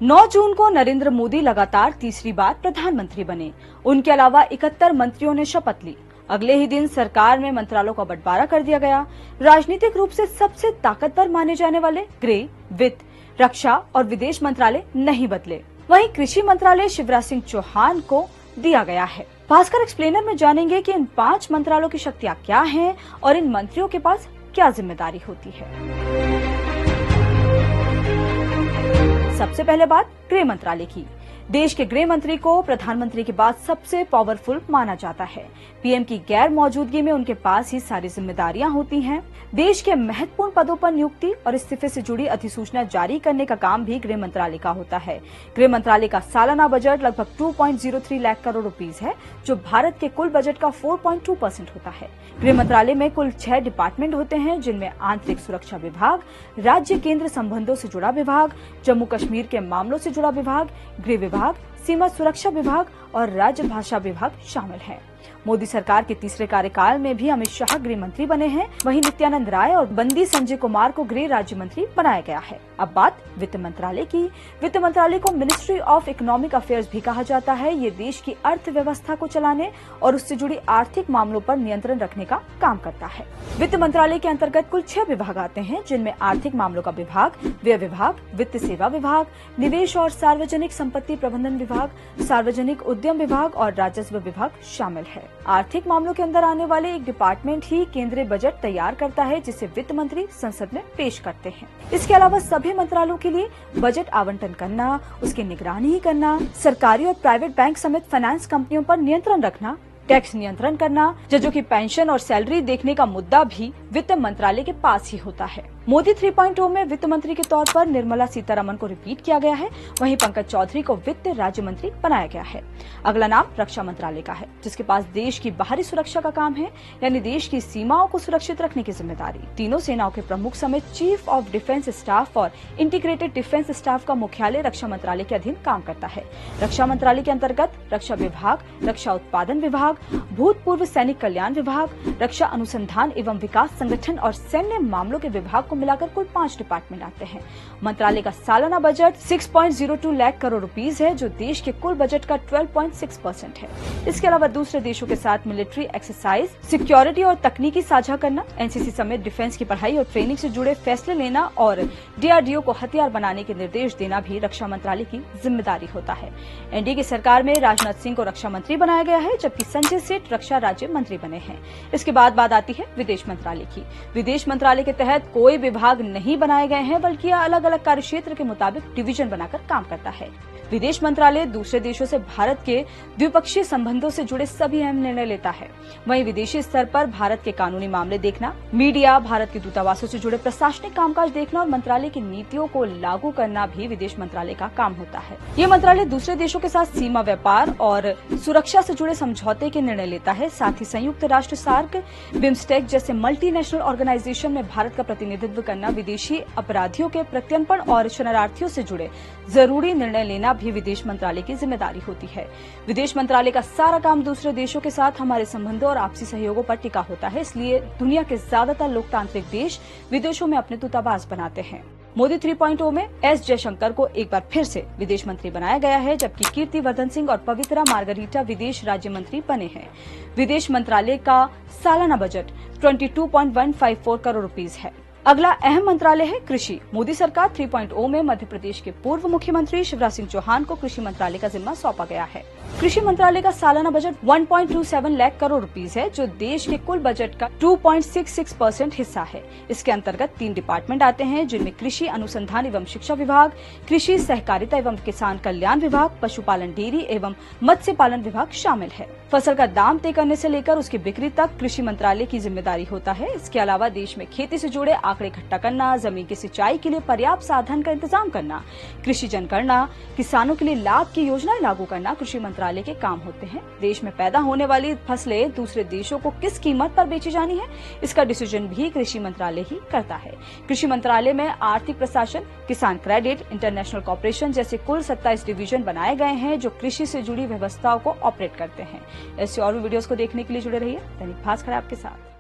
9 जून को नरेंद्र मोदी लगातार तीसरी बार प्रधानमंत्री बने। उनके अलावा 71 मंत्रियों ने शपथ ली। अगले ही दिन सरकार में मंत्रालयों का बंटवारा कर दिया गया। राजनीतिक रूप से सबसे ताकतवर माने जाने वाले गृह, वित्त, रक्षा और विदेश मंत्रालय नहीं बदले। वहीं कृषि मंत्रालय शिवराज सिंह चौहान को दिया गया है। भास्कर एक्सप्लेनर में जानेंगे कि इन 5 मंत्रालयों की शक्तियां क्या हैं और इन मंत्रियों के पास क्या जिम्मेदारी होती है। सबसे पहले बात गृह मंत्रालय की। देश के गृह मंत्री को प्रधानमंत्री के बाद सबसे पावरफुल माना जाता है। पीएम की गैर मौजूदगी में उनके पास ही सारी जिम्मेदारियां होती हैं। देश के महत्वपूर्ण पदों पर नियुक्ति और इस्तीफे से जुड़ी अधिसूचना जारी करने का काम भी गृह मंत्रालय का होता है। गृह मंत्रालय का सालाना बजट लगभग 2.03 लाख करोड़ रुपीस है, जो भारत के कुल बजट का 4.2% होता है। गृह मंत्रालय में कुल 6 डिपार्टमेंट होते हैं, जिनमें आंतरिक सुरक्षा विभाग, राज्य केंद्र संबंधों से जुड़ा विभाग, जम्मू कश्मीर के मामलों से जुड़ा विभाग, गृह विभाग, सीमा सुरक्षा विभाग और राज्य भाषा विभाग शामिल हैं। मोदी सरकार के तीसरे कार्यकाल में भी अमित शाह गृह मंत्री बने हैं। वहीं नित्यानंद राय और बंदी संजय कुमार को गृह राज्य मंत्री बनाया गया है। अब बात वित्त मंत्रालय की। वित्त मंत्रालय को मिनिस्ट्री ऑफ इकोनॉमिक अफेयर्स भी कहा जाता है। ये देश की अर्थव्यवस्था को चलाने और उससे जुड़ी आर्थिक मामलों पर नियंत्रण रखने का काम करता है। वित्त मंत्रालय के अंतर्गत कुल 6 विभाग आते हैं, जिनमें आर्थिक मामलों का विभाग, व्यय विभाग, वित्त सेवा विभाग, निवेश और सार्वजनिक संपत्ति प्रबंधन विभाग, सार्वजनिक उद्यम विभाग और राजस्व विभाग शामिल है। आर्थिक मामलों के अंदर आने वाले एक डिपार्टमेंट ही केंद्रीय बजट तैयार करता है, जिसे वित्त मंत्री संसद में पेश करते हैं। इसके अलावा सभी मंत्रालयों के लिए बजट आवंटन करना, उसकी निगरानी करना, सरकारी और प्राइवेट बैंक समेत फाइनेंस कंपनियों पर नियंत्रण रखना, टैक्स नियंत्रण करना, जजों की पेंशन और सैलरी देखने का मुद्दा भी वित्त मंत्रालय के पास ही होता है। मोदी 3.0 में वित्त मंत्री के तौर पर निर्मला सीतारमण को रिपीट किया गया है। वहीं पंकज चौधरी को वित्त राज्य मंत्री बनाया गया है। अगला नाम रक्षा मंत्रालय का है, जिसके पास देश की बाहरी सुरक्षा का काम है, यानी देश की सीमाओं को सुरक्षित रखने की जिम्मेदारी। तीनों सेनाओं के प्रमुख समेत चीफ ऑफ डिफेंस स्टाफ और इंटीग्रेटेड डिफेंस स्टाफ का मुख्यालय रक्षा मंत्रालय के अधीन काम करता है। रक्षा मंत्रालय के अंतर्गत रक्षा विभाग, रक्षा उत्पादन विभाग, भूतपूर्व सैनिक कल्याण विभाग, रक्षा अनुसंधान एवं विकास संगठन और सैन्य मामलों के विभाग को मिलाकर कुल 5 डिपार्टमेंट आते हैं। मंत्रालय का सालाना बजट 6.02 लाख करोड़ रुपीस है, जो देश के कुल बजट का 12.6% है। इसके अलावा दूसरे देशों के साथ मिलिट्री एक्सरसाइज, सिक्योरिटी और तकनीकी साझा करना, एनसीसी समेत डिफेंस की पढ़ाई और ट्रेनिंग से जुड़े फैसले लेना और डीआरडीओ को हथियार बनाने के निर्देश देना भी रक्षा मंत्रालय की जिम्मेदारी होता है। एनडीए की सरकार में राजनाथ सिंह को रक्षा मंत्री बनाया गया है, जबकि संजय सेठ रक्षा राज्य मंत्री बने हैं। इसके बाद बात आती है विदेश मंत्रालय की। विदेश मंत्रालय के तहत कोई विभाग नहीं बनाए गए हैं, बल्कि यह अलग अलग कार्यक्षेत्र के मुताबिक डिवीजन बनाकर काम करता है। विदेश मंत्रालय दूसरे देशों से भारत के द्विपक्षीय संबंधों से जुड़े सभी अहम निर्णय लेता है। वहीं विदेशी स्तर पर भारत के कानूनी मामले देखना, मीडिया, भारत के दूतावासों से जुड़े प्रशासनिक कामकाज देखना और मंत्रालय की नीतियों को लागू करना भी विदेश मंत्रालय का काम होता है। ये मंत्रालय दूसरे देशों के साथ सीमा व्यापार और सुरक्षा से जुड़े समझौते के निर्णय लेता है। साथ ही संयुक्त राष्ट्र, सार्क, बिम्स्टेक जैसे मल्टीनेशनल ऑर्गेनाइजेशन में भारत का प्रतिनिधित्व करना, विदेशी अपराधियों के प्रत्यर्पण और शरणार्थियों से जुड़े जरूरी निर्णय लेना भी विदेश मंत्रालय की जिम्मेदारी होती है। विदेश मंत्रालय का सारा काम दूसरे देशों के साथ हमारे संबंधों और आपसी सहयोगों पर टिका होता है। इसलिए दुनिया के ज्यादातर लोकतांत्रिक देश विदेशों में अपने दूतावास बनाते हैं। मोदी 3.0 में एस जयशंकर को एक बार फिर से विदेश मंत्री बनाया गया है, जबकि कीर्ति वर्धन सिंह और पवित्रा मार्गरीटा विदेश राज्य मंत्री बने हैं। विदेश मंत्रालय का सालाना बजट 22.154 करोड़ रुपीस है। अगला अहम मंत्रालय है कृषि। मोदी सरकार 3.0 में मध्य प्रदेश के पूर्व मुख्यमंत्री शिवराज सिंह चौहान को कृषि मंत्रालय का जिम्मा सौंपा गया है। कृषि मंत्रालय का सालाना बजट 1.27 लाख करोड़ रुपीस है, जो देश के कुल बजट का 2.66% हिस्सा है। इसके अंतर्गत 3 डिपार्टमेंट आते हैं, जिनमें कृषि अनुसंधान एवं शिक्षा विभाग, कृषि सहकारिता एवं किसान कल्याण विभाग, पशुपालन, डेयरी एवं मत्स्य पालन विभाग शामिल है। फसल का दाम तय करने से लेकर उसकी बिक्री तक कृषि मंत्रालय की जिम्मेदारी होता है। इसके अलावा देश में खेती से जुड़े आंकड़े इकट्ठा करना, जमीन की सिंचाई के लिए पर्याप्त साधन का इंतजाम करना, कृषि जनगणना, किसानों के लिए लाभ की योजनाएं लागू करना कृषि मंत्रालय के काम होते हैं। देश में पैदा होने वाली फसलें दूसरे देशों को किस कीमत पर बेची जानी है, इसका डिसीजन भी कृषि मंत्रालय ही करता है। कृषि मंत्रालय में आर्थिक प्रशासन, किसान क्रेडिट, इंटरनेशनल कॉर्पोरेशन जैसे कुल 27 डिवीजन बनाए गए हैं, जो कृषि से जुड़ी व्यवस्थाओं को ऑपरेट करते हैं। ऐसे और भी वीडियोस को देखने के लिए जुड़े रहिए। दैनिक भास्कर आपके साथ।